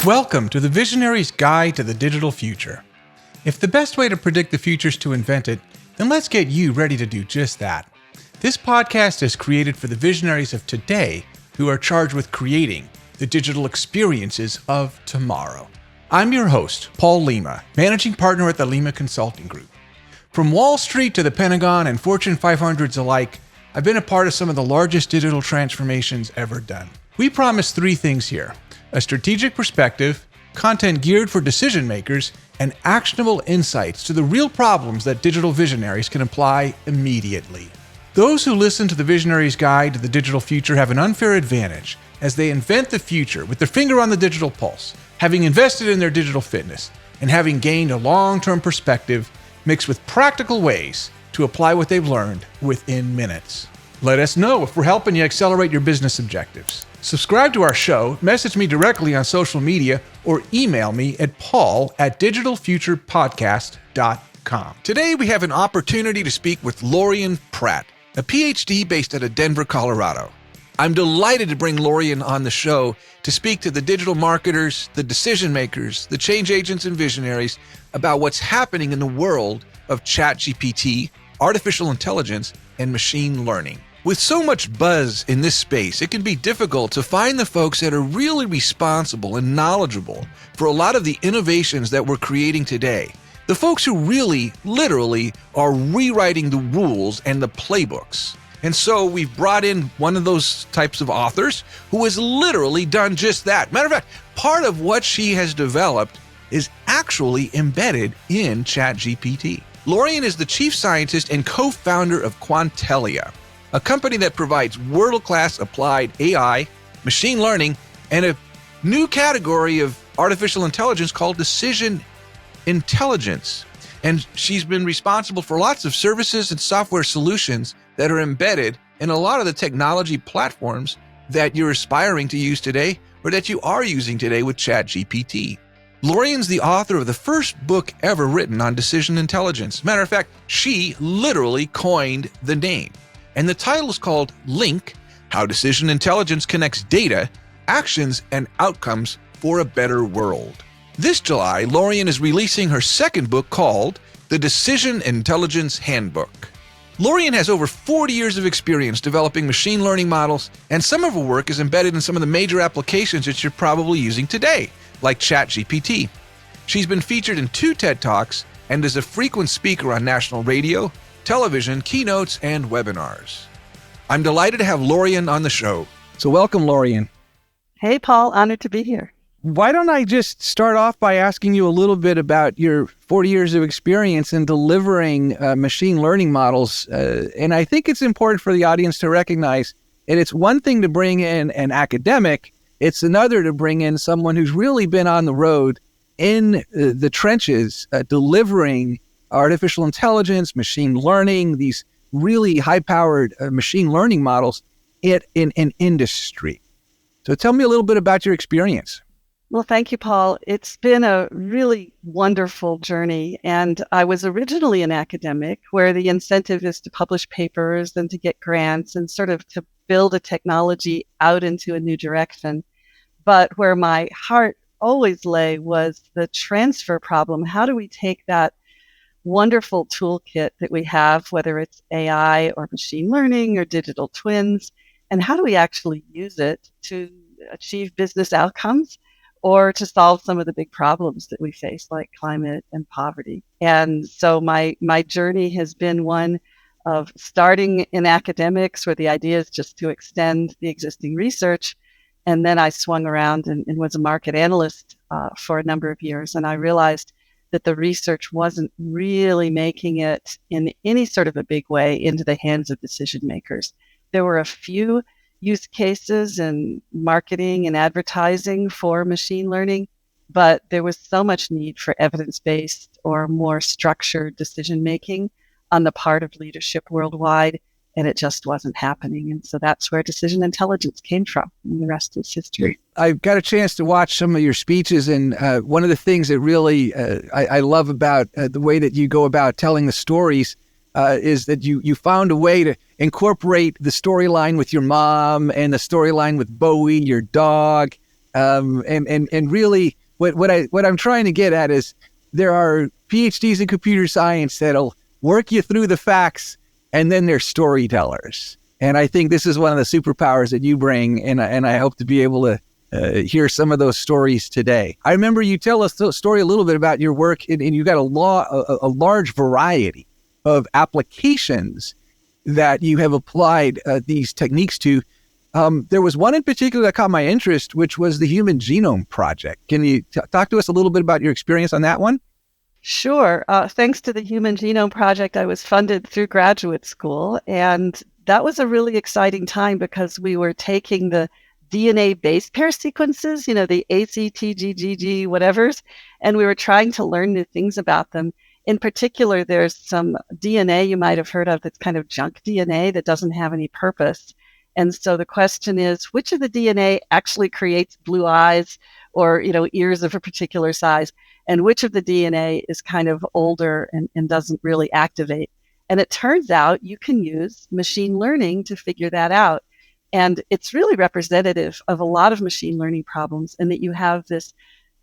Welcome to the Visionary's Guide to the Digital Future. If the best way to predict the future is to invent it, then let's get you ready to do just that. This podcast is created for the visionaries of today who are charged with creating the digital experiences of tomorrow. I'm your host, Paul Lima, managing partner at the Lima Consulting Group. From Wall Street to the Pentagon and Fortune 500s alike, I've been a part of some of the largest digital transformations ever done. We promise three things here: a strategic perspective, content geared for decision makers, and actionable insights to the real problems that digital visionaries can apply immediately. Those who listen to the Visionary's Guide to the Digital Future have an unfair advantage as they invent the future with their finger on the digital pulse, having invested in their digital fitness and having gained a long-term perspective mixed with practical ways to apply what they've learned within minutes. Let us know if we're helping you accelerate your business objectives. Subscribe to our show, message me directly on social media, or email me at paul@digitalfuturepodcast.com. Today we have an opportunity to speak with Lorien Pratt, a Ph.D. based out of Denver, Colorado. I'm delighted to bring Lorien on the show to speak to the digital marketers, the decision makers, the change agents and visionaries about what's happening in the world of ChatGPT, artificial intelligence, and machine learning. With so much buzz in this space, it can be difficult to find the folks that are really responsible and knowledgeable for a lot of the innovations that we're creating today. The folks who really, literally, are rewriting the rules and the playbooks. And so we've brought in one of those types of authors who has literally done just that. Matter of fact, part of what she has developed is actually embedded in ChatGPT. Lorien is the chief scientist and co-founder of Quantellia, a company that provides world-class applied AI, machine learning, and a new category of artificial intelligence called Decision Intelligence. And she's been responsible for lots of services and software solutions that are embedded in a lot of the technology platforms that you're aspiring to use today or that you are using today with ChatGPT. Lorien's the author of the first book ever written on decision intelligence. Matter of fact, she literally coined the name. And the title is called Link: How Decision Intelligence Connects Data, Actions, and Outcomes for a Better World. This July, Lorien is releasing her second book called The Decision Intelligence Handbook. Lorien has over 40 years of experience developing machine learning models, and some of her work is embedded in some of the major applications that you're probably using today, like ChatGPT. She's been featured in 2 TED Talks and is a frequent speaker on national radio, television, keynotes, and webinars. I'm delighted to have Lorien on the show. So welcome, Lorien. Hey, Paul. Honored to be here. Why don't I just start off by asking you a little bit about your 40 years of experience in delivering machine learning models. And I think it's important for the audience to recognize that it's one thing to bring in an academic, it's another to bring in someone who's really been on the road in the trenches delivering artificial intelligence, machine learning, these really high-powered machine learning models in an industry. So tell me a little bit about your experience. Well, thank you, Paul. It's been a really wonderful journey. And I was originally an academic where the incentive is to publish papers and to get grants and sort of to build a technology out into a new direction. But where my heart always lay was the transfer problem. How do we take that wonderful toolkit that we have, whether it's AI or machine learning or digital twins, and how do we actually use it to achieve business outcomes or to solve some of the big problems that we face, like climate and poverty? And so my journey has been one of starting in academics where the idea is just to extend the existing research. And then I swung around and was a market analyst for a number of years. And I realized that the research wasn't really making it in any sort of a big way into the hands of decision makers. There were a few use cases in marketing and advertising for machine learning, but there was so much need for evidence-based or more structured decision-making on the part of leadership worldwide, and it just wasn't happening. And so that's where decision intelligence came from, and the rest is history. I've got a chance to watch some of your speeches, and one of the things that really I love about the way that you go about telling the stories is that you found a way to incorporate the storyline with your mom and the storyline with Bowie, your dog, And really, what I'm trying to get at is there are PhDs in computer science that'll work you through the facts, and then they're storytellers. And I think this is one of the superpowers that you bring, and I hope to be able to hear some of those stories today. I remember you tell us the story a little bit about your work, and you got a large variety of applications that you have applied these techniques to. There was one in particular that caught my interest, which was the Human Genome Project. Can you talk to us a little bit about your experience on that one? Sure. Thanks to the Human Genome Project, I was funded through graduate school. And that was a really exciting time because we were taking the DNA base pair sequences, the ACTGGG, whatevers, and we were trying to learn new things about them. In particular, there's some DNA you might have heard of that's kind of junk DNA that doesn't have any purpose. And so the question is, which of the DNA actually creates blue eyes or, ears of a particular size? And which of the DNA is kind of older and doesn't really activate? And it turns out you can use machine learning to figure that out. And it's really representative of a lot of machine learning problems in that you have this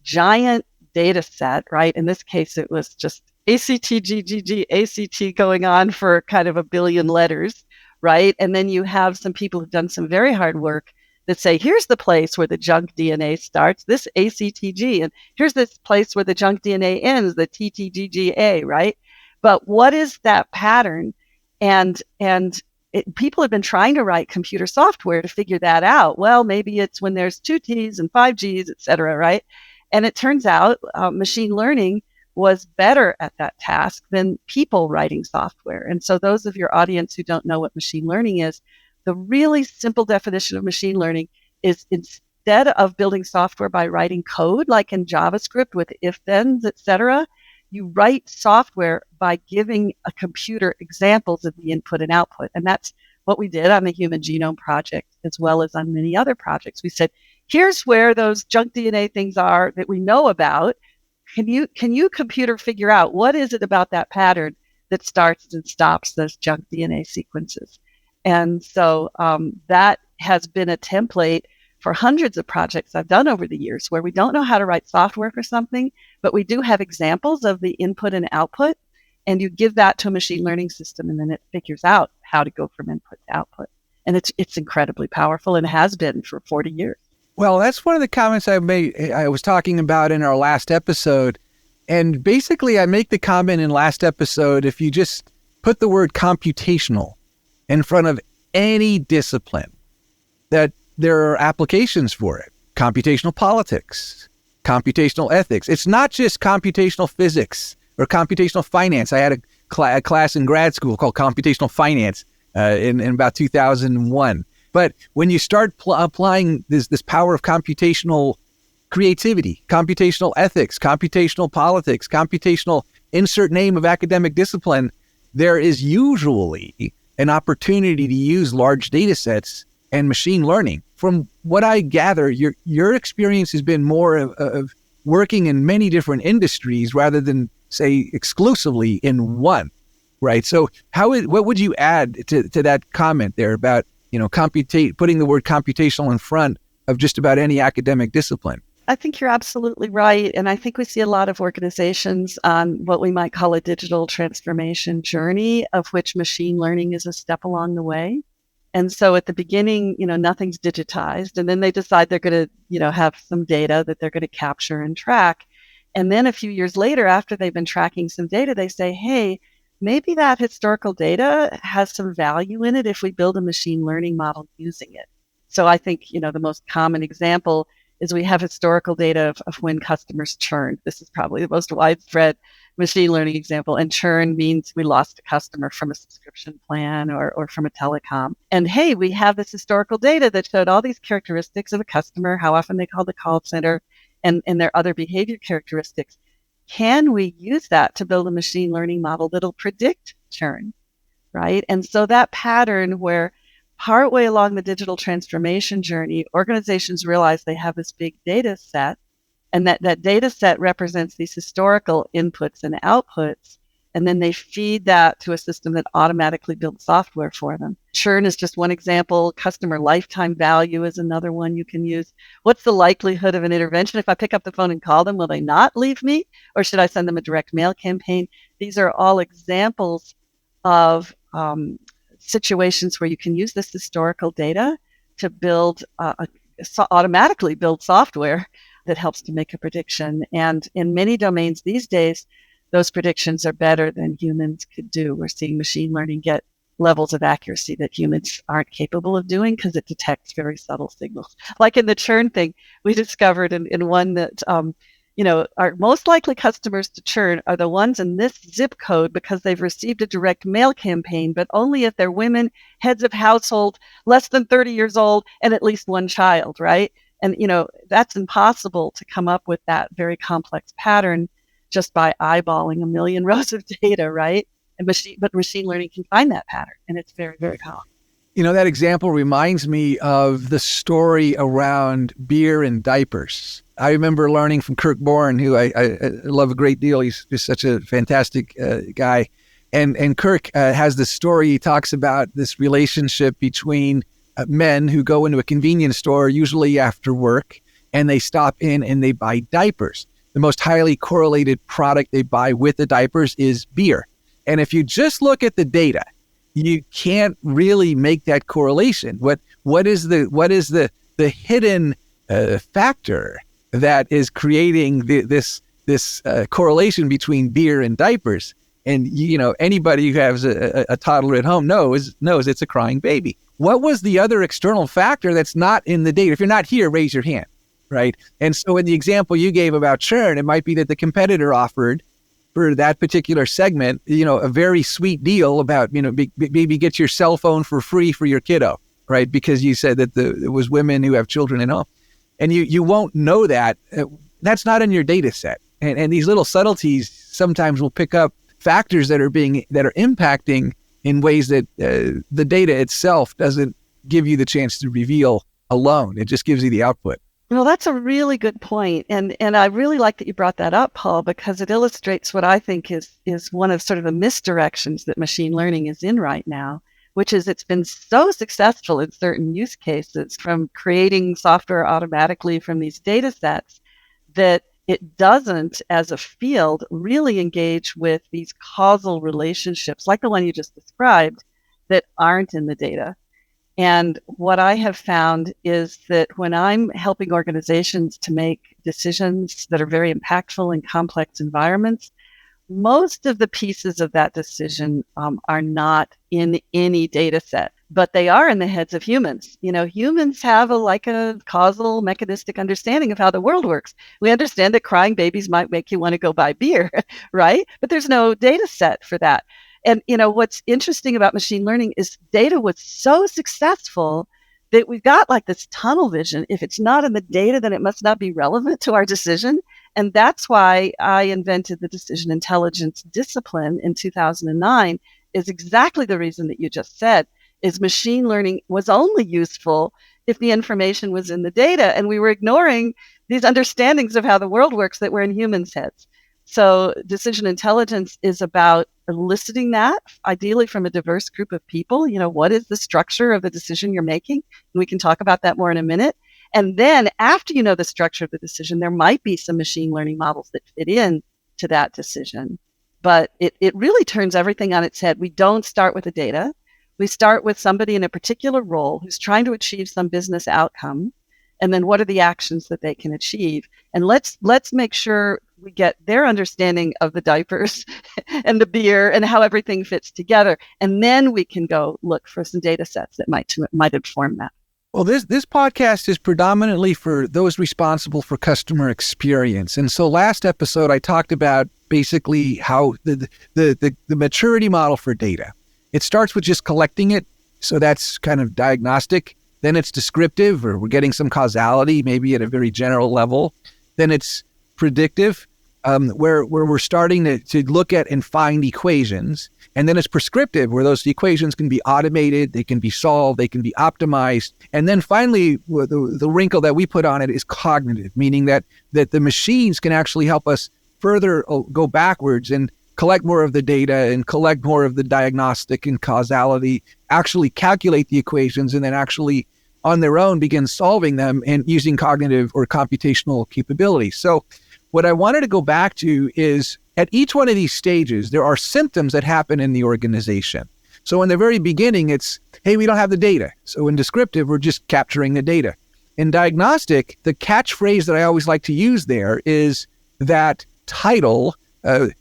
giant data set, right? In this case, it was just ACTGGG, ACT going on for kind of a billion letters, right? And then you have some people who've done some very hard work that say, here's the place where the junk DNA starts, this ACTG, and here's this place where the junk DNA ends, the TTGGA, right? But what is that pattern? And people have been trying to write computer software to figure that out. Well, maybe it's when there's 2 T's and 5 G's, et cetera, right? And it turns out machine learning was better at that task than people writing software. And so those of your audience who don't know what machine learning is, the really simple definition of machine learning is instead of building software by writing code, like in JavaScript with if-thens, et cetera, you write software by giving a computer examples of the input and output. And that's what we did on the Human Genome Project, as well as on many other projects. We said, here's where those junk DNA things are that we know about. Can you computer figure out what is it about that pattern that starts and stops those junk DNA sequences? And so that has been a template for hundreds of projects I've done over the years where we don't know how to write software for something, but we do have examples of the input and output, and you give that to a machine learning system, and then it figures out how to go from input to output. And it's incredibly powerful and has been for 40 years. Well, that's one of the comments I was talking about in our last episode. And basically, I make the comment in last episode, if you just put the word computational in front of any discipline, that there are applications for it. Computational politics, computational ethics. It's not just computational physics or computational finance. I had a class in grad school called computational finance in about 2001. But when you start applying this power of computational creativity, computational ethics, computational politics, computational insert name of academic discipline, there is usually an opportunity to use large data sets and machine learning. From what I gather, your experience has been more of working in many different industries rather than, say, exclusively in one, right? So what would you add to that comment there about, putting the word computational in front of just about any academic discipline? I think you're absolutely right. And I think we see a lot of organizations on what we might call a digital transformation journey, of which machine learning is a step along the way. And so at the beginning, nothing's digitized. And then they decide they're going to, have some data that they're going to capture and track. And then a few years later, after they've been tracking some data, they say, hey, maybe that historical data has some value in it if we build a machine learning model using it. So I think, the most common example is we have historical data of when customers churned. This is probably the most widespread machine learning example. And churn means we lost a customer from a subscription plan or from a telecom. And hey, we have this historical data that showed all these characteristics of a customer, how often they called the call center, and their other behavior characteristics. Can we use that to build a machine learning model that'll predict churn, right? And so that pattern where partway along the digital transformation journey, organizations realize they have this big data set, and that data set represents these historical inputs and outputs. and then they feed that to a system that automatically builds software for them. Churn is just one example. Customer lifetime value is another one you can use. What's the likelihood of an intervention? If I pick up the phone and call them, will they not leave me? Or should I send them a direct mail campaign? These are all examples of situations where you can use this historical data to build automatically build software that helps to make a prediction. And in many domains these days, those predictions are better than humans could do. We're seeing machine learning get levels of accuracy that humans aren't capable of doing because it detects very subtle signals. Like in the churn thing, we discovered in one that, our most likely customers to churn are the ones in this zip code because they've received a direct mail campaign, but only if they're women, heads of household, less than 30 years old, and at least one child, right? And, that's impossible to come up with that very complex pattern just by eyeballing a million rows of data, right? But machine learning can find that pattern, and it's very, very powerful. That example reminds me of the story around beer and diapers. I remember learning from Kirk Bourne, who I love a great deal. He's just such a fantastic guy. And Kirk has this story. He talks about this relationship between men who go into a convenience store, usually after work, and they stop in and they buy diapers. The most highly correlated product they buy with the diapers is beer. And if you just look at the data, you can't really make that correlation. What is the hidden factor that is creating this correlation between beer and diapers? And anybody who has a toddler at home knows it's a crying baby. What was the other external factor that's not in the data? If you're not here, raise your hand, right? And so in the example you gave about churn, it might be that the competitor offered for that particular segment, a very sweet deal about, maybe get your cell phone for free for your kiddo, right? Because you said that it was women who have children at home. And you won't know that. That's not in your data set. And these little subtleties sometimes will pick up factors that are impacting in ways that the data itself doesn't give you the chance to reveal alone. It just gives you the output. Well, that's a really good point. And I really like that you brought that up, Paul, because it illustrates what I think is one of sort of the misdirections that machine learning is in right now, which is it's been so successful in certain use cases from creating software automatically from these data sets that it doesn't, as a field, really engage with these causal relationships, like the one you just described, that aren't in the data. And what I have found is that when I'm helping organizations to make decisions that are very impactful in complex environments, most of the pieces of that decision are not in any data set, but they are in the heads of humans. Humans have a causal mechanistic understanding of how the world works. We understand that crying babies might make you want to go buy beer, right? But there's no data set for that. And, what's interesting about machine learning is data was so successful that we've got this tunnel vision. If it's not in the data, then it must not be relevant to our decision. And that's why I invented the decision intelligence discipline in 2009, is exactly the reason that you just said, is machine learning was only useful if the information was in the data. And we were ignoring these understandings of how the world works that were in humans' heads. So decision intelligence is about eliciting that, ideally from a diverse group of people. What is the structure of the decision you're making? And we can talk about that more in a minute. And then after you know the structure of the decision, there might be some machine learning models that fit in to that decision. But it really turns everything on its head. We don't start with the data. We start with somebody in a particular role who's trying to achieve some business outcome. And then what are the actions that they can achieve? And let's make sure we get their understanding of the diapers and the beer and how everything fits together. And then we can go look for some data sets that might inform that. Well, this podcast is predominantly for those responsible for customer experience. And so last episode, I talked about basically how the maturity model for data. It starts with just collecting it. So that's kind of diagnostic. Then it's descriptive, or we're getting some causality, maybe at a very general level. Then it's predictive, where we're starting to look at and find equations. And then it's prescriptive, where those equations can be automated, they can be solved, they can be optimized. And then finally, the wrinkle that we put on it is cognitive, meaning that the machines can actually help us further go backwards and collect more of the data and collect more of the diagnostic and causality, actually calculate the equations, and then actually on their own begin solving them and using cognitive or computational capabilities. So what I wanted to go back to is at each one of these stages, there are symptoms that happen in the organization. So in the very beginning, it's, hey, we don't have the data. So in descriptive, we're just capturing the data. In diagnostic, the catchphrase that I always like to use there is that title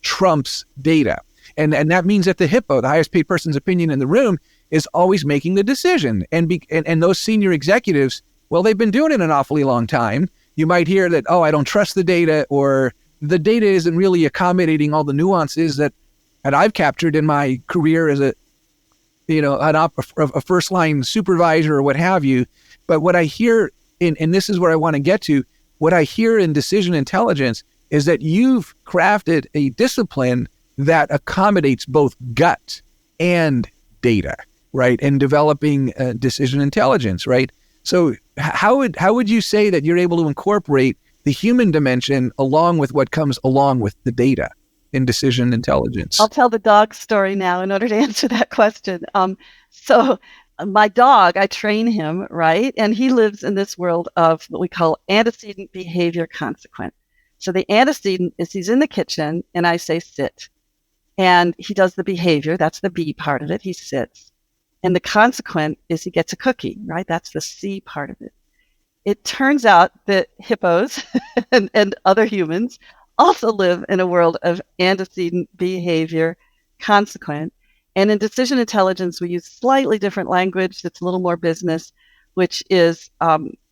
trumps data. And that means that the hippo, the highest paid person's opinion in the room, is always making the decision. And those senior executives, well, they've been doing it an awfully long time. You might hear that, oh, I don't trust the data, or the data isn't really accommodating all the nuances that I've captured in my career as a first line supervisor or what have you. But what I hear and this is where I want to get to, what I hear in decision intelligence is that you've crafted a discipline that accommodates both gut and data, right? And developing decision intelligence, right? So how would you say that you're able to incorporate the human dimension along with what comes along with the data in decision intelligence? I'll tell the dog story now in order to answer that question. So my dog, I train him, right? And he lives in this world of what we call antecedent behavior consequent. So the antecedent is he's in the kitchen and I say sit. And he does the behavior. That's the B part of it. He sits. And the consequent is he gets a cookie, right? That's the C part of it. It turns out that hippos and other humans also live in a world of antecedent behavior consequent. And in decision intelligence, we use slightly different language that's a little more business, which is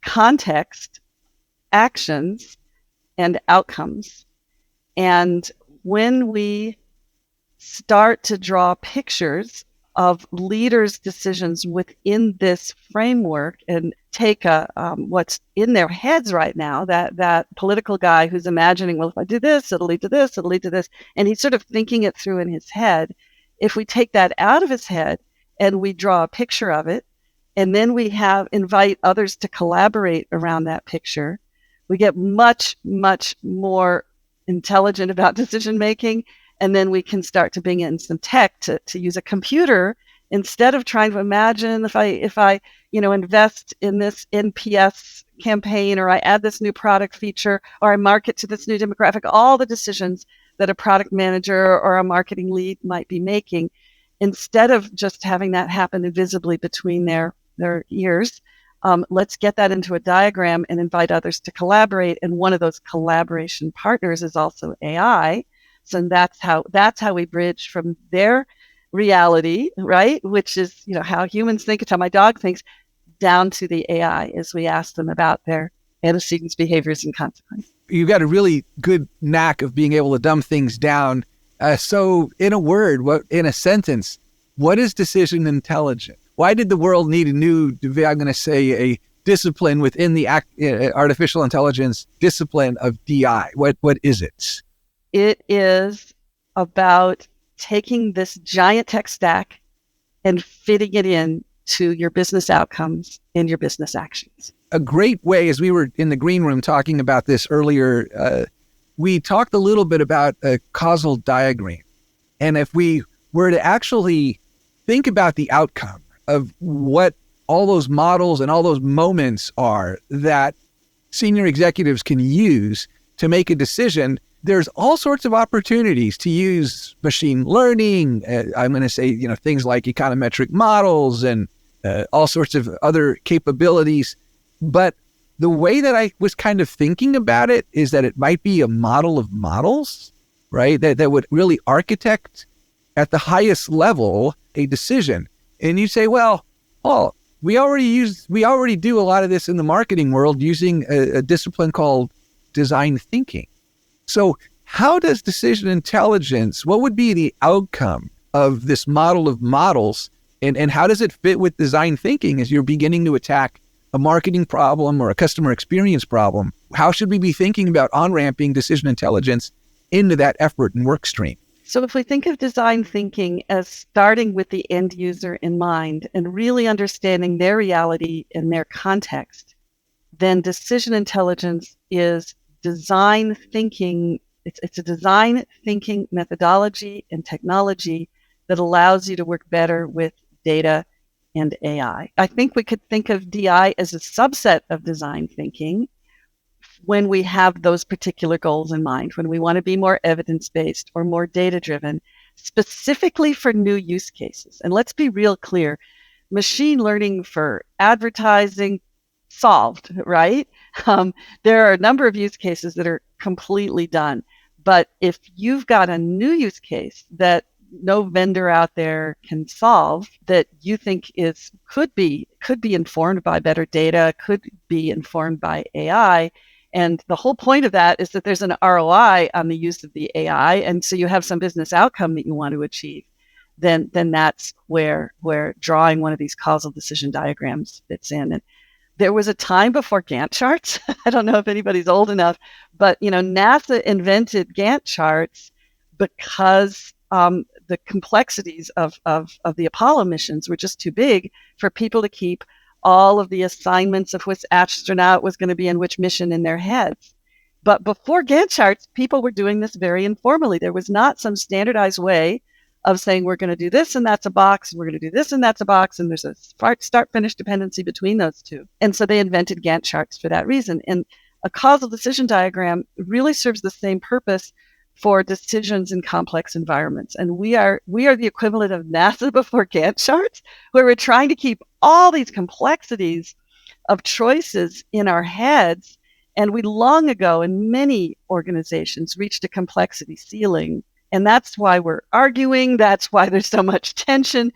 context, actions, and outcomes. And when we start to draw pictures of leaders' decisions within this framework and take what's in their heads right now, that political guy who's imagining, well, if I do this, it'll lead to this, it'll lead to this, and he's sort of thinking it through in his head. If we take that out of his head and we draw a picture of it, and then we invite others to collaborate around that picture, we get much, much more intelligent about decision making. And then we can start to bring in some tech to use a computer instead of trying to imagine if I invest in this NPS campaign, or I add this new product feature, or I market to this new demographic, all the decisions that a product manager or a marketing lead might be making, instead of just having that happen invisibly between their ears. Let's get that into a diagram and invite others to collaborate. And one of those collaboration partners is also AI. So that's how we bridge from their reality, right? Which is, how humans think, it's how my dog thinks, down to the AI as we ask them about their antecedents, behaviors, and consequences. You've got a really good knack of being able to dumb things down. So in a word, in a sentence, what is decision intelligence? Why did the world need a discipline within the artificial intelligence discipline of DI? What is it? It is about taking this giant tech stack and fitting it in to your business outcomes and your business actions. A great way, as we were in the green room talking about this earlier, we talked a little bit about a causal diagram. And if we were to actually think about the outcome of what all those models and all those moments are that senior executives can use to make a decision, there's all sorts of opportunities to use machine learning. I'm going to say, things like econometric models and all sorts of other capabilities. But the way that I was kind of thinking about it is that it might be a model of models, right? That would really architect at the highest level a decision. And you say, well, Paul, we already do a lot of this in the marketing world using a discipline called design thinking. So how does decision intelligence, what would be the outcome of this model of models, and how does it fit with design thinking as you're beginning to attack a marketing problem or a customer experience problem? How should we be thinking about on-ramping decision intelligence into that effort and work stream? So if we think of design thinking as starting with the end user in mind and really understanding their reality and their context, then decision intelligence is design thinking It's a design thinking methodology and technology that allows you to work better with data and AI. I think we could think of DI as a subset of design thinking when we have those particular goals in mind, when we want to be more evidence-based or more data-driven, specifically for new use cases. And let's be real clear, machine learning for advertising, solved, right? There are a number of use cases that are completely done. But if you've got a new use case that no vendor out there can solve, that you think could be informed by better data, could be informed by AI, and the whole point of that is that there's an ROI on the use of the AI, and so you have some business outcome that you want to achieve, then that's where drawing one of these causal decision diagrams fits in. And there was a time before Gantt charts. I don't know if anybody's old enough, but NASA invented Gantt charts because the complexities of the Apollo missions were just too big for people to keep all of the assignments of which astronaut was going to be in which mission in their heads. But before Gantt charts, people were doing this very informally. There was not some standardized way of saying we're going to do this and that's a box, and we're going to do this and that's a box, and there's a start-finish dependency between those two. And so they invented Gantt charts for that reason. And a causal decision diagram really serves the same purpose for decisions in complex environments. And we are the equivalent of NASA before Gantt charts, where we're trying to keep all these complexities of choices in our heads. And we long ago in many organizations reached a complexity ceiling. And that's why we're arguing. That's why there's so much tension.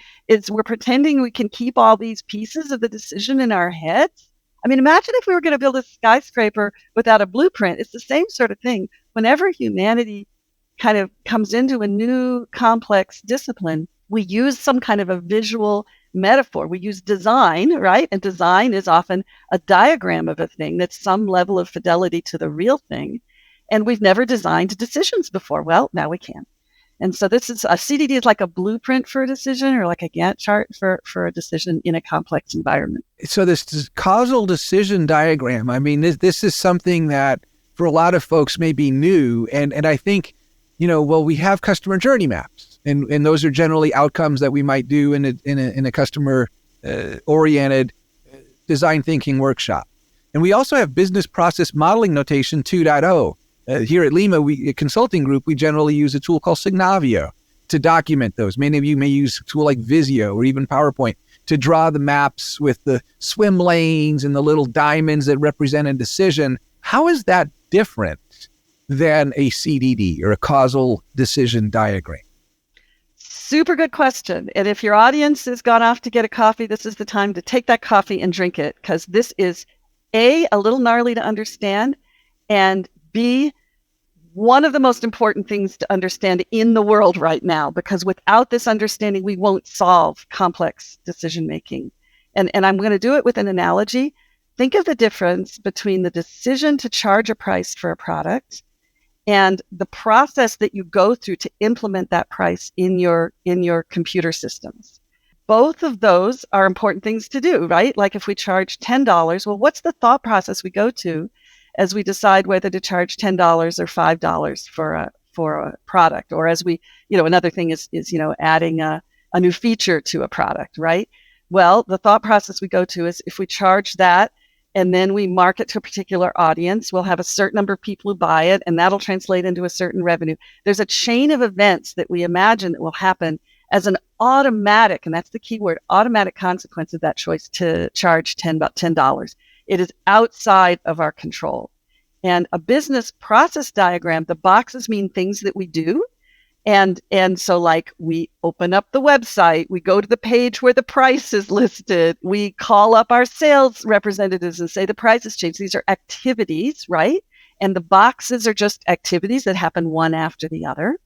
We're pretending we can keep all these pieces of the decision in our heads. I mean, imagine if we were going to build a skyscraper without a blueprint. It's the same sort of thing. Whenever humanity kind of comes into a new complex discipline, we use some kind of a visual metaphor. We use design, right? And design is often a diagram of a thing that's some level of fidelity to the real thing. And we've never designed decisions before. Well, now we can. And so this is a CDD is like a blueprint for a decision, or like a Gantt chart for a decision in a complex environment. So this causal decision diagram, I mean, this is something that for a lot of folks may be new. And I think, we have customer journey maps, and those are generally outcomes that we might do in a customer oriented design thinking workshop. And we also have business process modeling notation 2.0. Here at Lima, a consulting group, we generally use a tool called Signavio to document those. Many of you may use a tool like Visio or even PowerPoint to draw the maps with the swim lanes and the little diamonds that represent a decision. How is that different than a CDD or a causal decision diagram? Super good question. And if your audience has gone off to get a coffee, this is the time to take that coffee and drink it, because this is A, a little gnarly to understand, and B, one of the most important things to understand in the world right now, because without this understanding, we won't solve complex decision making. And I'm going to do it with an analogy. Think of the difference between the decision to charge a price for a product and the process that you go through to implement that price in your computer systems. Both of those are important things to do, right? Like if we charge $10, well, what's the thought process we go to as we decide whether to charge $10 or $5 for a product? Or as we, another thing is adding a new feature to a product, right? Well, the thought process we go to is if we charge that and then we market to a particular audience, we'll have a certain number of people who buy it, and that'll translate into a certain revenue. There's a chain of events that we imagine that will happen as an automatic, and that's the key word, automatic consequence of that choice to charge $10. It is outside of our control. And a business process diagram, the boxes mean things that we do. And so like we open up the website, we go to the page where the price is listed, we call up our sales representatives and say the price has changed. These are activities, right? And the boxes are just activities that happen one after the other.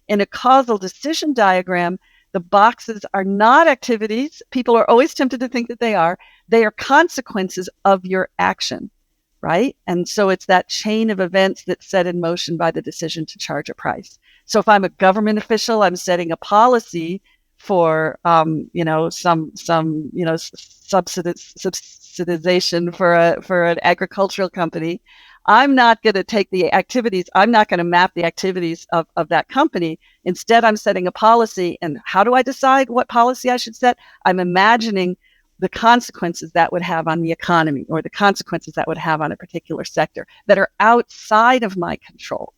In a causal decision diagram, the boxes are not activities. People are always tempted to think that they are. They are consequences of your action, right? And so it's that chain of events that's set in motion by the decision to charge a price. So if I'm a government official, I'm setting a policy for, subsidization for an agricultural company. I'm not going to take the activities, I'm not going to map the activities of that company. Instead, I'm setting a policy. And how do I decide what policy I should set? I'm imagining the consequences that would have on the economy, or the consequences that would have on a particular sector that are outside of my control,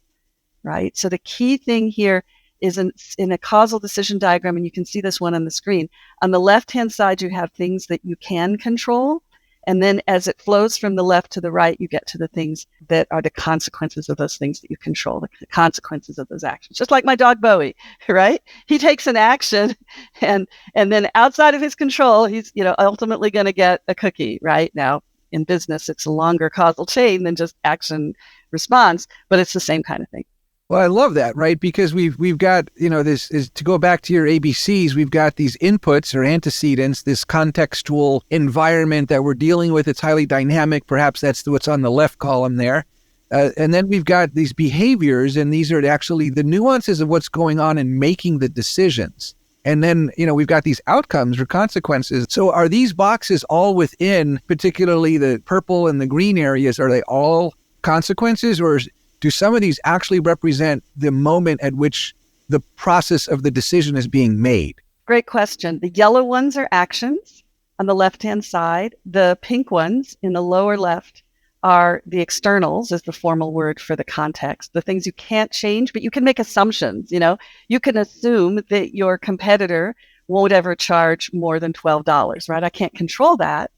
right? So the key thing here is in a causal decision diagram, and you can see this one on the screen. On the left-hand side, you have things that you can control. And then as it flows from the left to the right, you get to the things that are the consequences of those things that you control, the consequences of those actions. Just like my dog Bowie, right? He takes an action and then outside of his control, he's, ultimately going to get a cookie, right? Now, in business, it's a longer causal chain than just action response, but it's the same kind of thing. Well, I love that, right? Because we've got, this is to go back to your ABCs, we've got these inputs or antecedents, this contextual environment that we're dealing with. It's highly dynamic. Perhaps that's what's on the left column there. And then we've got these behaviors, and these are actually the nuances of what's going on in making the decisions. And then, we've got these outcomes or consequences. So are these boxes all within, particularly the purple and the green areas, are they all consequences, or do some of these actually represent the moment at which the process of the decision is being made? Great question. The yellow ones are actions on the left-hand side. The pink ones in the lower left are the externals, is the formal word for the context, the things you can't change, but you can make assumptions. You can assume that your competitor won't ever charge more than $12, right? I can't control that,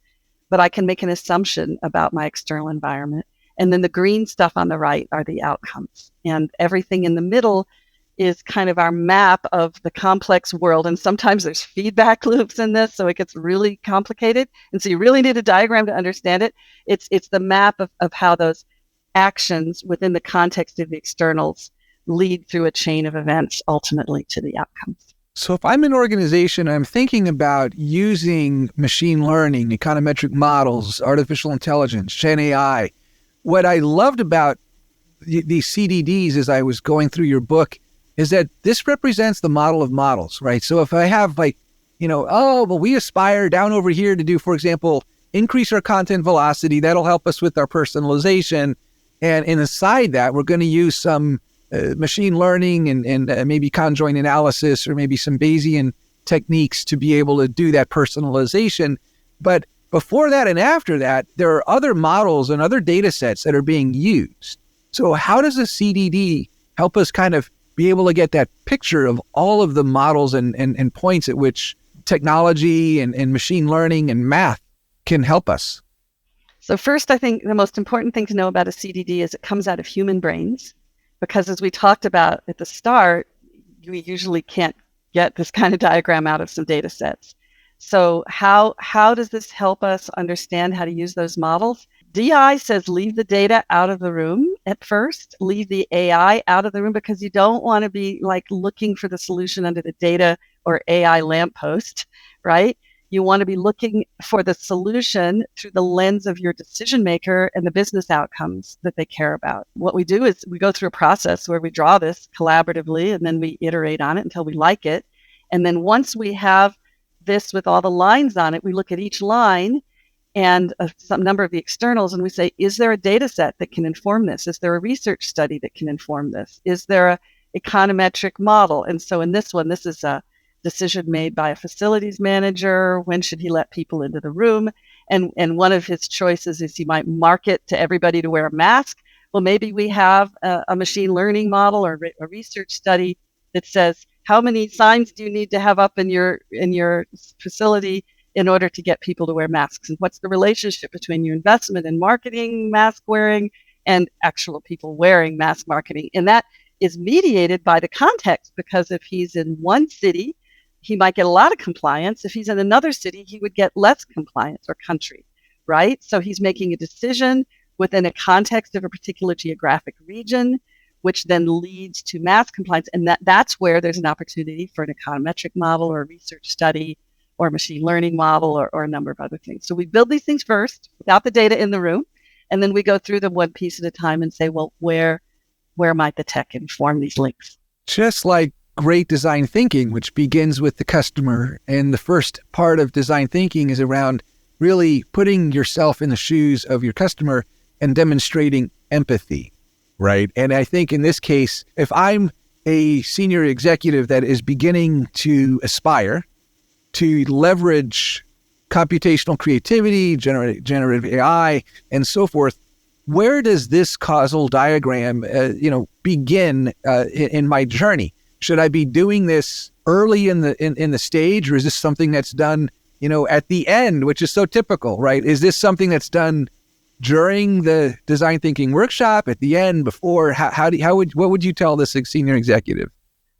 but I can make an assumption about my external environment. And then the green stuff on the right are the outcomes. And everything in the middle is kind of our map of the complex world. And sometimes there's feedback loops in this, so it gets really complicated. And so you really need a diagram to understand it. It's the map of how those actions within the context of the externals lead through a chain of events ultimately to the outcomes. So if I'm an organization, I'm thinking about using machine learning, econometric models, artificial intelligence, GenAI. What I loved about these CDDs as I was going through your book is that this represents the model of models, right? So if I have we aspire down over here to do, for example, increase our content velocity, that'll help us with our personalization. And inside that, we're going to use some machine learning and maybe conjoint analysis or maybe some Bayesian techniques to be able to do that personalization. But before that and after that, there are other models and other data sets that are being used. So how does a CDD help us kind of be able to get that picture of all of the models and points at which technology and machine learning and math can help us? So first, I think the most important thing to know about a CDD is it comes out of human brains, because as we talked about at the start, we usually can't get this kind of diagram out of some data sets. So how does this help us understand how to use those models? DI says leave the data out of the room at first, leave the AI out of the room, because you don't want to be looking for the solution under the data or AI lamppost, right? You want to be looking for the solution through the lens of your decision maker and the business outcomes that they care about. What we do is we go through a process where we draw this collaboratively, and then we iterate on it until we like it. And then once we have this with all the lines on it, we look at each line and some number of the externals, and we say, is there a data set that can inform this? Is there a research study that can inform this? Is there a econometric model? And so in this one, this is a decision made by a facilities manager. When should he let people into the room? And one of his choices is he might market to everybody to wear a mask. Well, maybe we have a machine learning model or a research study that says, how many signs do you need to have up in your facility in order to get people to wear masks? And what's the relationship between your investment in marketing, mask wearing, and actual people wearing mask marketing? And that is mediated by the context, because if he's in one city, he might get a lot of compliance. If he's in another city, he would get less compliance, or country, right? So he's making a decision within a context of a particular geographic region, which then leads to mass compliance. And that's where there's an opportunity for an econometric model or a research study or a machine learning model or a number of other things. So we build these things first without the data in the room, and then we go through them one piece at a time and say, well, where might the tech inform these links? Just like great design thinking, which begins with the customer. And the first part of design thinking is around really putting yourself in the shoes of your customer and demonstrating empathy, right? And I think in this case, if I'm a senior executive that is beginning to aspire to leverage computational creativity, generative AI, and so forth, where does this causal diagram, begin in my journey? Should I be doing this early in the stage, or is this something that's done, at the end, which is so typical, right? Is this something that's done during the design thinking workshop, at the end, before? What would you tell this senior executive?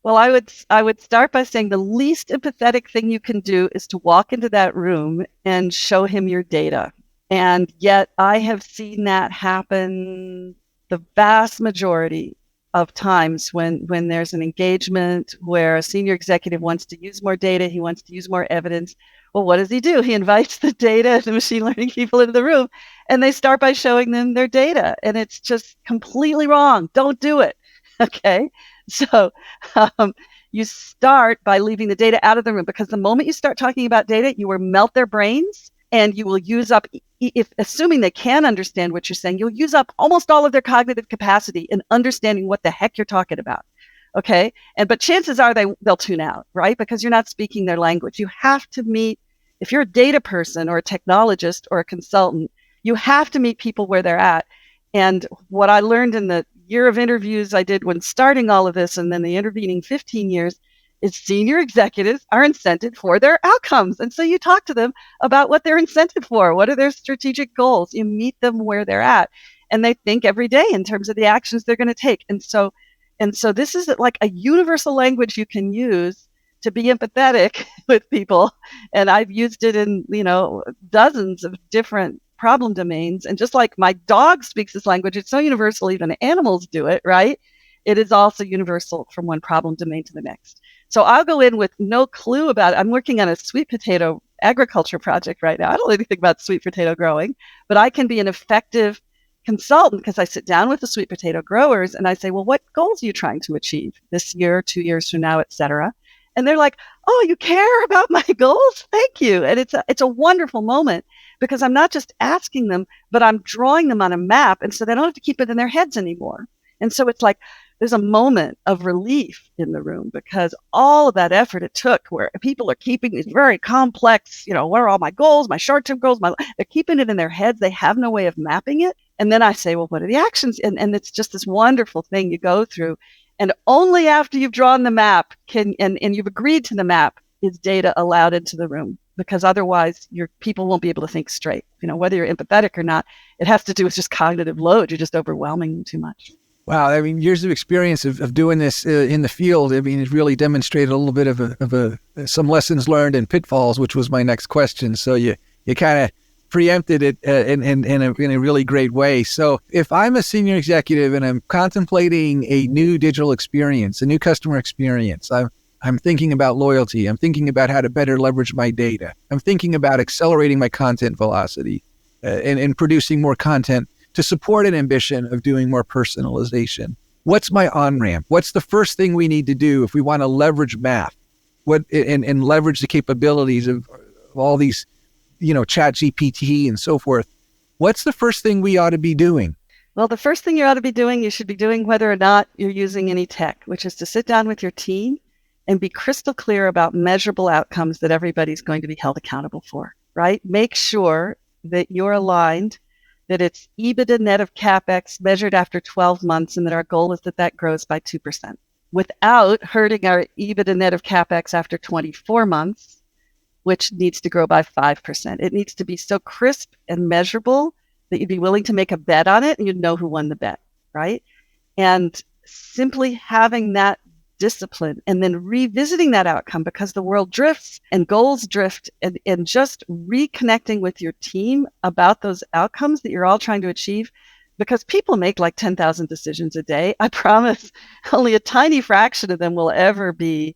Well, I would start by saying the least empathetic thing you can do is to walk into that room and show him your data. And yet I have seen that happen the vast majority of times when there's an engagement where a senior executive wants to use more data, he wants to use more evidence. Well, what does he do? He invites the data, the machine learning people into the room, and they start by showing them their data. And it's just completely wrong. Don't do it. Okay. So you start by leaving the data out of the room, because the moment you start talking about data, you will melt their brains, and you will use up, if assuming they can understand what you're saying, you'll use up almost all of their cognitive capacity in understanding what the heck you're talking about. Okay. But chances are they'll tune out, right? Because you're not speaking their language. You have to meet, if you're a data person or a technologist or a consultant, you have to meet people where they're at. And what I learned in the year of interviews I did when starting all of this, and then the intervening 15 years, is senior executives are incented for their outcomes. And so you talk to them about what they're incented for. What are their strategic goals? You meet them where they're at, and they think every day in terms of the actions they're going to take. And so this is like a universal language you can use to be empathetic with people. And I've used it in, dozens of different problem domains. And just like my dog speaks this language, it's so universal, even animals do it, right? It is also universal from one problem domain to the next. So I'll go in with no clue about it. I'm working on a sweet potato agriculture project right now. I don't know anything about sweet potato growing, but I can be an effective consultant because I sit down with the sweet potato growers and I say, well, what goals are you trying to achieve this year, 2 years from now, et cetera? And they're like, oh, you care about my goals? Thank you. And it's a wonderful moment, because I'm not just asking them, but I'm drawing them on a map. And so they don't have to keep it in their heads anymore. And so it's like there's a moment of relief in the room, because all of that effort it took, where people are keeping these very complex, what are all my goals, my short-term goals, they're keeping it in their heads. They have no way of mapping it. And then I say, well, what are the actions? And it's just this wonderful thing you go through. And only after you've drawn the map and you've agreed to the map is data allowed into the room, because otherwise your people won't be able to think straight. Whether you're empathetic or not, it has to do with just cognitive load. You're just overwhelming them too much. Wow. I mean, years of experience of doing this in the field. I mean, it really demonstrated a little bit of some lessons learned and pitfalls, which was my next question. So you kind of preempted it in a really great way. So if I'm a senior executive and I'm contemplating a new digital experience, a new customer experience, I'm thinking about loyalty. I'm thinking about how to better leverage my data. I'm thinking about accelerating my content velocity and producing more content to support an ambition of doing more personalization. What's my on-ramp? What's the first thing we need to do if we want to leverage math and leverage the capabilities of all these, Chat GPT and so forth? What's the first thing we ought to be doing? Well, the first thing you ought to be doing, you should be doing whether or not you're using any tech, which is to sit down with your team and be crystal clear about measurable outcomes that everybody's going to be held accountable for, right? Make sure that you're aligned, that it's EBITDA net of CapEx measured after 12 months, and that our goal is that grows by 2%, without hurting our EBITDA net of CapEx after 24 months, which needs to grow by 5%. It needs to be so crisp and measurable that you'd be willing to make a bet on it and you'd know who won the bet, right? And simply having that discipline and then revisiting that outcome, because the world drifts and goals drift, and just reconnecting with your team about those outcomes that you're all trying to achieve, because people make like 10,000 decisions a day. I promise only a tiny fraction of them will ever be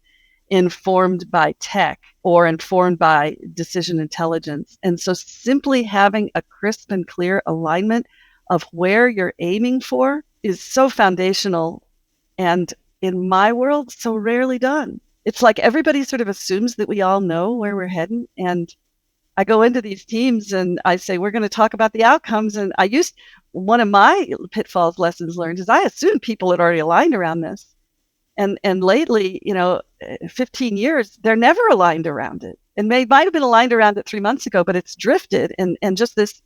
informed by tech or informed by decision intelligence. And so simply having a crisp and clear alignment of where you're aiming for is so foundational, and in my world, so rarely done. It's like everybody sort of assumes that we all know where we're heading, and I go into these teams and I say, we're going to talk about the outcomes. And one of my pitfalls lessons learned is I assumed people had already aligned around this. And lately, 15 years, they're never aligned around it. And they might have been aligned around it 3 months ago, but it's drifted. And just this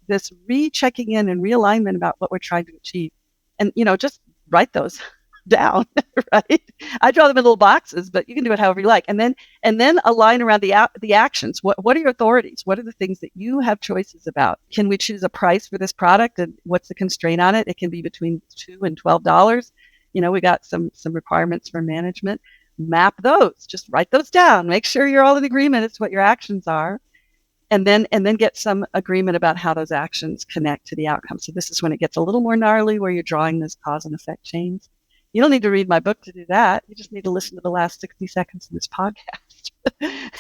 rechecking in and realignment about what we're trying to achieve. And, just write those down, right? I draw them in little boxes, but you can do it however you like. And then align around the actions. What are your authorities? What are the things that you have choices about? Can we choose a price for this product? And what's the constraint on it? It can be between $2 and $12. We got some requirements for management. Map those. Just write those down. Make sure you're all in agreement as to what your actions are. And then get some agreement about how those actions connect to the outcome. So this is when it gets a little more gnarly, where you're drawing this cause and effect chains. You don't need to read my book to do that. You just need to listen to the last 60 seconds of this podcast.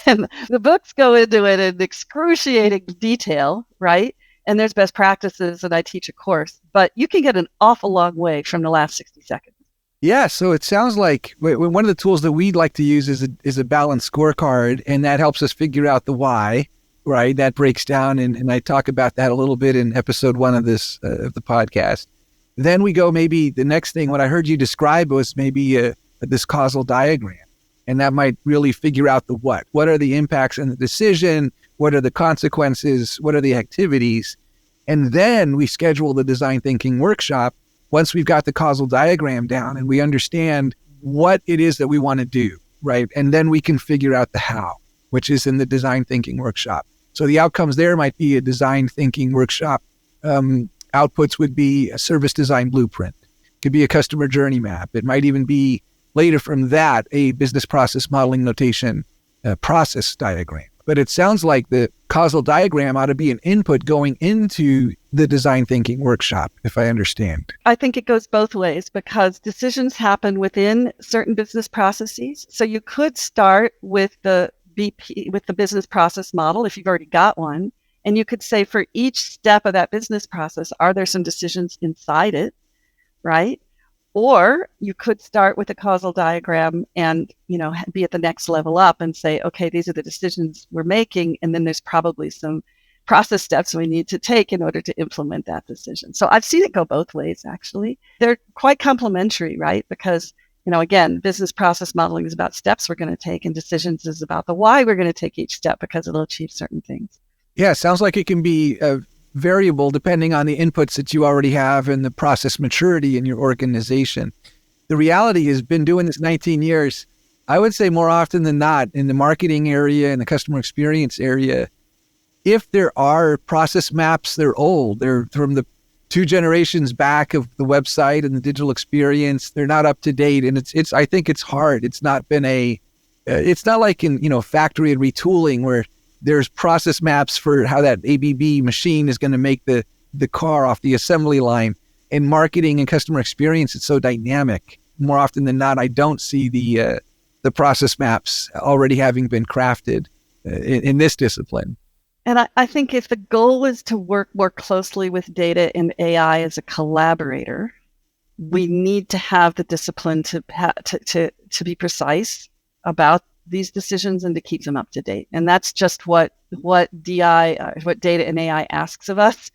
And the books go into it in excruciating detail, right? And there's best practices, and I teach a course. But you can get an awful long way from the last 60 seconds. Yeah, so it sounds like one of the tools that we'd like to use is a balanced scorecard, and that helps us figure out the why, right? That breaks down, and I talk about that a little bit in episode 1 of this of the podcast. Then we go, maybe the next thing, what I heard you describe was maybe this causal diagram, and that might really figure out the what. What are the impacts in the decision? What are the consequences? What are the activities? And then we schedule the design thinking workshop once we've got the causal diagram down and we understand what it is that we want to do, right? And then we can figure out the how, which is in the design thinking workshop. So the outcomes there might be a design thinking workshop. Outputs would be a service design blueprint. It could be a customer journey map. It might even be later from that, a business process modeling notation process diagram. But it sounds like the causal diagram ought to be an input going into the design thinking workshop, if I understand. I think it goes both ways, because decisions happen within certain business processes. So you could start with the BP, with the business process model, if you've already got one. And you could say, for each step of that business process, are there some decisions inside it, right? Or you could start with a causal diagram and, be at the next level up and say, okay, these are the decisions we're making. And then there's probably some process steps we need to take in order to implement that decision. So I've seen it go both ways, actually. They're quite complementary, right? Because, again, business process modeling is about steps we're going to take, and decisions is about the why we're going to take each step, because it'll achieve certain things. Yeah, sounds like it can be variable depending on the inputs that you already have and the process maturity in your organization. The reality has been doing this 19 years. I would say more often than not, in the marketing area and the customer experience area, if there are process maps, they're old. They're from the 2 generations back of the website and the digital experience. They're not up to date, and it's. I think it's hard. It's not been it's not like in factory and retooling where there's process maps for how that ABB machine is going to make the car off the assembly line. In marketing and customer experience, it's so dynamic. More often than not, I don't see the process maps already having been crafted in this discipline. And I think if the goal is to work more closely with data and AI as a collaborator, we need to have the discipline to be precise about these decisions and to keep them up to date. And that's just what data and AI asks of us,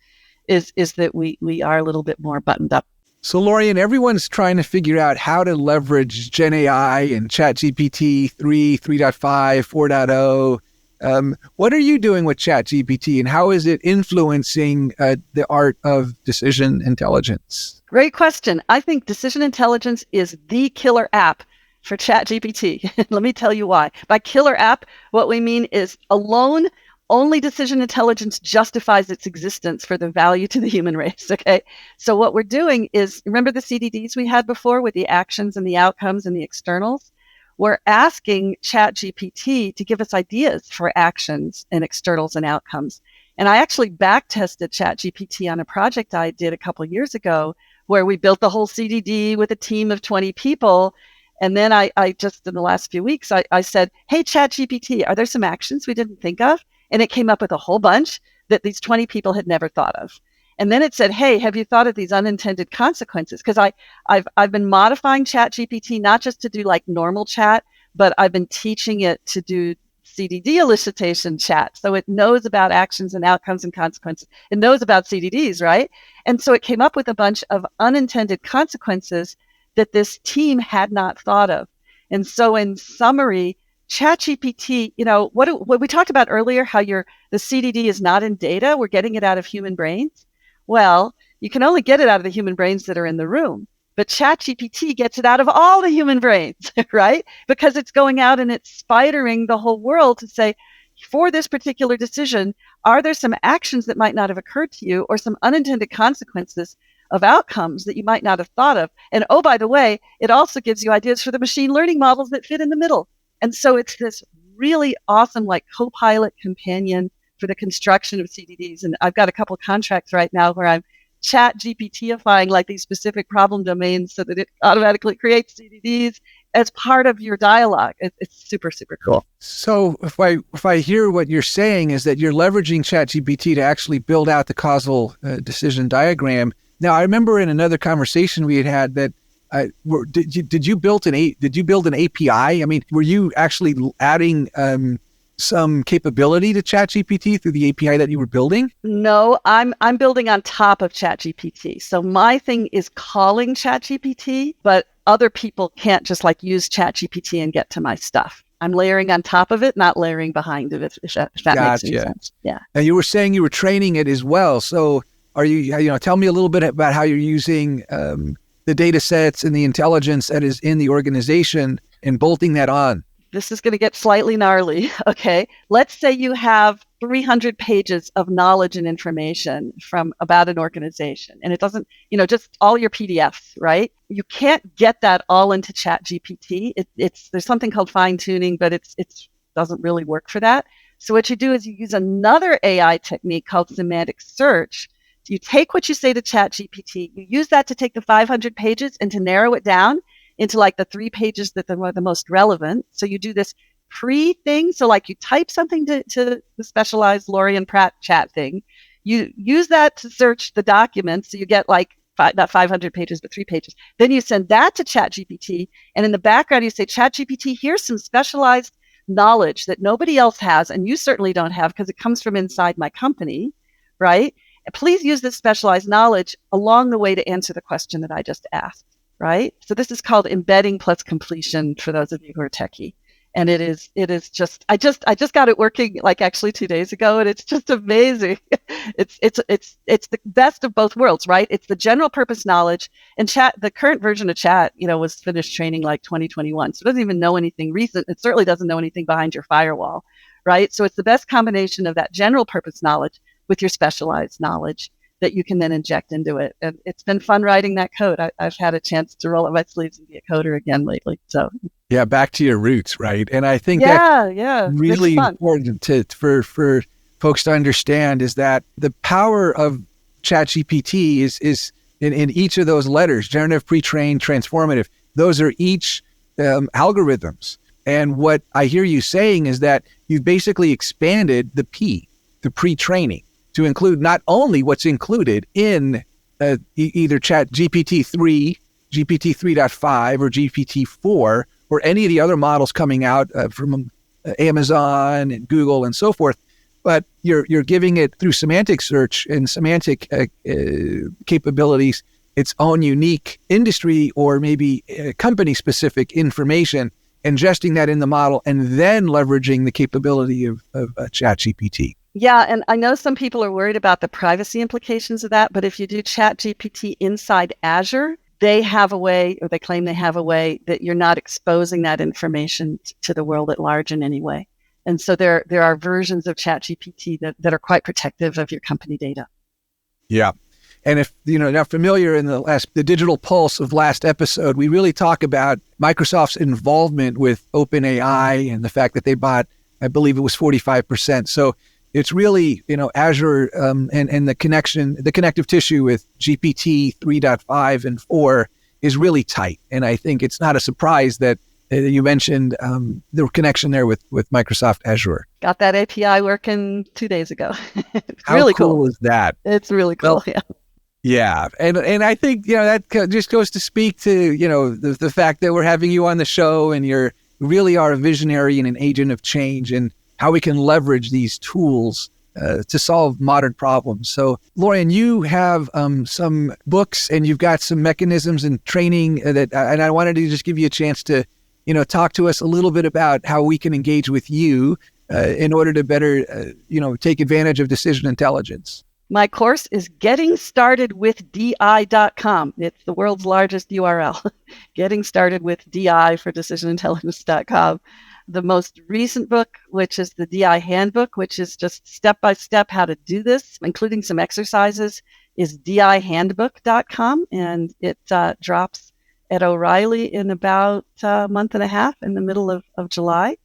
is that we are a little bit more buttoned up. So Lorien, everyone's trying to figure out how to leverage GenAI and ChatGPT 3, 3.5, 4.0. What are you doing with ChatGPT, and how is it influencing the art of decision intelligence? Great question. I think Decision Intelligence is the killer app for ChatGPT. Let me tell you why. By killer app, what we mean is alone, only Decision Intelligence justifies its existence for the value to the human race, okay? So what we're doing is, remember the CDDs we had before with the actions and the outcomes and the externals? We're asking ChatGPT to give us ideas for actions and externals and outcomes. And I actually back-tested ChatGPT on a project I did a couple of years ago where we built the whole CDD with a team of 20 people. And then I just, in the last few weeks, I said, hey, ChatGPT, are there some actions we didn't think of? And it came up with a whole bunch that these 20 people had never thought of. And then it said, hey, have you thought of these unintended consequences? Because I've been modifying ChatGPT, not just to do like normal chat, but I've been teaching it to do CDD elicitation chat. So it knows about actions and outcomes and consequences. It knows about CDDs, right? And so it came up with a bunch of unintended consequences that this team had not thought of. And so in summary, ChatGPT, what we talked about earlier, how the CDD is not in data, we're getting it out of human brains. Well, you can only get it out of the human brains that are in the room. But ChatGPT gets it out of all the human brains, right? Because it's going out and it's spidering the whole world to say, for this particular decision, are there some actions that might not have occurred to you or some unintended consequences of outcomes that you might not have thought of? And oh, by the way, it also gives you ideas for the machine learning models that fit in the middle. And so it's this really awesome, like co-pilot companion for the construction of CDDs. And I've got a couple of contracts right now where I'm chat GPT-ifying like these specific problem domains so that it automatically creates CDDs as part of your dialogue. It's super, super cool. So if I hear what you're saying is that you're leveraging ChatGPT to actually build out the causal decision diagram. Now, I remember in another conversation we had that did you build an API? I mean, were you actually adding some capability to ChatGPT through the API that you were building? No, I'm building on top of ChatGPT. So my thing is calling ChatGPT, but other people can't just like use ChatGPT and get to my stuff. I'm layering on top of it, not layering behind it, if that makes any sense. Yeah. Now you were saying you were training it as well. So are you tell me a little bit about how you're using the data sets and the intelligence that is in the organization and bolting that on. This is going to get slightly gnarly. Okay. Let's say you have 300 pages of knowledge and information from about an organization, and it doesn't, just all your PDFs, right? You can't get that all into ChatGPT. There's something called fine tuning, but it doesn't really work for that. So what you do is you use another AI technique called semantic search. You take what you say to ChatGPT, you use that to take the 500 pages and to narrow it down into like the 3 pages that are the most relevant. So you do this pre-thing. So like you type something to the specialized Lorien Pratt chat thing. You use that to search the document. So you get like not 500 pages, but 3 pages. Then you send that to ChatGPT. And in the background, you say, ChatGPT, here's some specialized knowledge that nobody else has. And you certainly don't have because it comes from inside my company, right? Please use this specialized knowledge along the way to answer the question that I just asked, right? So this is called embedding plus completion for those of you who are techie. And it is just, I just got it working like actually 2 days ago, and it's just amazing. It's the best of both worlds, right? It's the general purpose knowledge, and the current version of chat, was finished training like 2021. So it doesn't even know anything recent. It certainly doesn't know anything behind your firewall, right? So it's the best combination of that general purpose knowledge with your specialized knowledge that you can then inject into it. And it's been fun writing that code. I've had a chance to roll up my sleeves and be a coder again lately. So yeah, back to your roots, right? And I think that's really important for folks to understand is that the power of ChatGPT is in each of those letters: generative, pre-trained, transformative. Those are each algorithms. And what I hear you saying is that you've basically expanded the pre-training, to include not only what's included in either GPT-3, GPT 3.5, or GPT-4, or any of the other models coming out from Amazon and Google and so forth, but you're giving it through semantic search and semantic capabilities its own unique industry or maybe company-specific information, ingesting that in the model, and then leveraging the capability of ChatGPT. Yeah, and I know some people are worried about the privacy implications of that, but if you do ChatGPT inside Azure, they have a way, or they claim they have a way, that you're not exposing that information to the world at large in any way. And so there are versions of ChatGPT that are quite protective of your company data. Yeah. And if not familiar, in the digital pulse of last episode, we really talk about Microsoft's involvement with OpenAI and the fact that they bought, I believe it was 45%. So it's really, Azure and the connective tissue with GPT 3.5 and 4 is really tight. And I think it's not a surprise that you mentioned the connection there with Microsoft Azure. Got that API working 2 days ago. It's How really cool is that? It's really cool, well, yeah. And I think, that just goes to speak to, the fact that we're having you on the show and you're really are a visionary and an agent of change, and how we can leverage these tools to solve modern problems. So, Lorien, you have some books and you've got some mechanisms and training and I wanted to just give you a chance to, talk to us a little bit about how we can engage with you in order to better, take advantage of decision intelligence. My course is gettingstartedwithdi.com. It's the world's largest URL. Getting Started with DI for decisionintelligence.com. The most recent book, which is the DI Handbook, which is just step-by-step how to do this, including some exercises, is dihandbook.com. And it drops at O'Reilly in about a month and a half in the middle of July.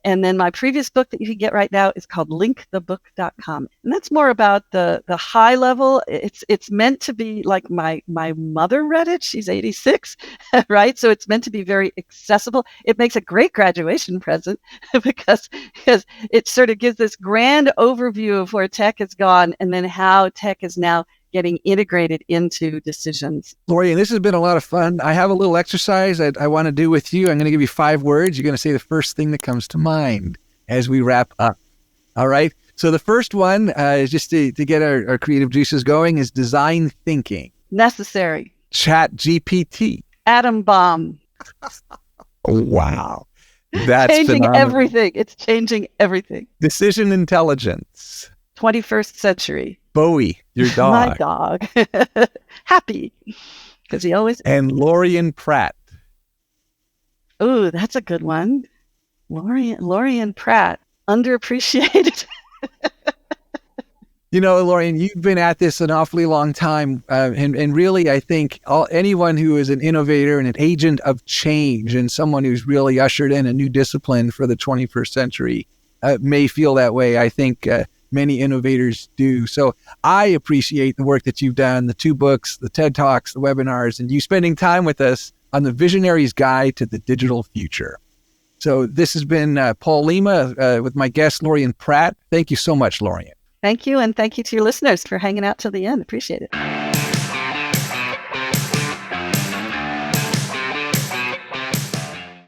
And then my previous book that you can get right now is called linkthebook.com. And that's more about the high level. It's meant to be like my mother read it. She's 86, right? So it's meant to be very accessible. It makes a great graduation present because it sort of gives this grand overview of where tech has gone and then how tech is now getting integrated into decisions. Lorien, this has been a lot of fun. I have a little exercise I want to do with you. I'm going to give you 5 words. You're going to say the first thing that comes to mind as we wrap up. All right? So the first one is just to get our creative juices going is design thinking. Necessary. Chat GPT. Atom bomb. Wow. That's changing phenomenal. Everything. It's changing everything. Decision intelligence. 21st century. Bowie, your dog. My dog. Happy, because he always... And Lorien Pratt. Ooh, that's a good one. Lorien Pratt, underappreciated. Lorien, you've been at this an awfully long time. And really, I think anyone who is an innovator and an agent of change and someone who's really ushered in a new discipline for the 21st century may feel that way. I think many innovators do. So I appreciate the work that you've done, the 2 books, the TED Talks, the webinars, and you spending time with us on the Visionary's Guide to the Digital Future. So this has been Paul Lima with my guest, Lorien Pratt. Thank you so much, Lorien. Thank you, and thank you to your listeners for hanging out till the end. Appreciate it.